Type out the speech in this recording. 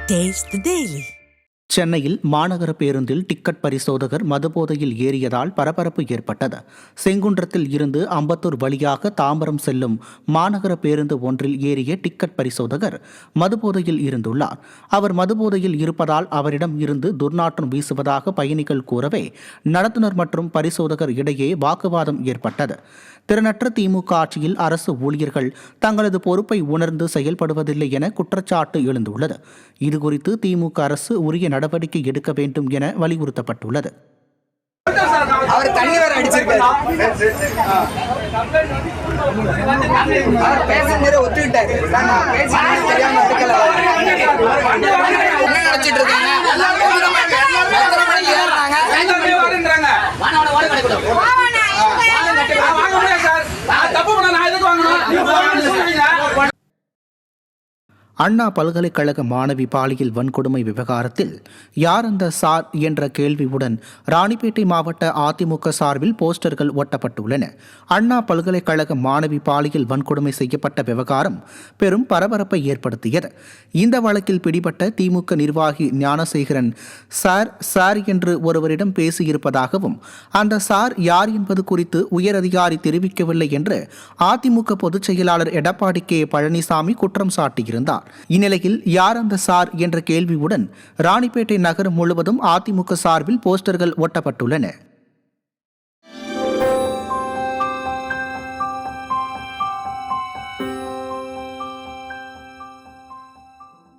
Taste the Daily. சென்னையில் மாநகர பேருந்தில் டிக்கெட் பரிசோதகர் மதுபோதையில் ஏறியதால் பரபரப்பு ஏற்பட்டது. செங்குன்றத்தில் இருந்து அம்பத்தூர் வழியாக தாம்பரம் செல்லும் மாநகர பேருந்து ஒன்றில் ஏறிய டிக்கெட் பரிசோதகர் மதுபோதையில் இருந்துள்ளார். அவர் மதுபோதையில் இருப்பதால் அவரிடம் இருந்து துர்நாற்றம் வீசுவதாக பயணிகள் கூறவே நடத்துனர் மற்றும் பரிசோதகர் இடையே வாக்குவாதம் ஏற்பட்டது. திறனற்ற திமுக ஆட்சியில் அரசு ஊழியர்கள் தங்களது பொறுப்பை உணர்ந்து செயல்படுவதில்லை என குற்றச்சாட்டு எழுந்துள்ளது. இதுகுறித்து திமுக அரசு உரிய நடவடிக்கை எடுக்க வேண்டும் என வலியுறுத்தப்பட்டுள்ளது. அவர் தண்ணி வர அடிச்சிருக்காரு. அவர் பேசும்போது ஒத்துக்கிட்டாரு. தெரியாம என்ன நினைச்சிட்டு இருக்காங்க? அண்ணா பல்கலைக்கழக மாணவி பாலியல் வன்கொடுமை விவகாரத்தில் யார் அந்த சார் என்ற கேள்வியுடன் ராணிப்பேட்டை மாவட்ட அதிமுக சார்பில் போஸ்டர்கள் ஒட்டப்பட்டுள்ளன. அண்ணா பல்கலைக்கழக மாணவி பாலியல் வன்கொடுமை செய்யப்பட்ட விவகாரம் பெரும் பரபரப்பை ஏற்படுத்தியது. இந்த வழக்கில் பிடிபட்ட திமுக நிர்வாகி ஞானசேகரன் சார் என்று ஒருவரிடம் பேசியிருப்பதாகவும் அந்த சார் யார் என்பது குறித்து உயரதிகாரி தெரிவிக்கவில்லை என்று அதிமுக பொதுச் செயலாளர் எடப்பாடி கே பழனிசாமி குற்றம் சாட்டியிருந்தார். இந்நிலையில் யார் அந்த சார் என்ற கேள்வியுடன் ராணிப்பேட்டை நகரம் முழுவதும் அதிமுக சார்பில் போஸ்டர்கள் ஒட்டப்பட்டுள்ளன.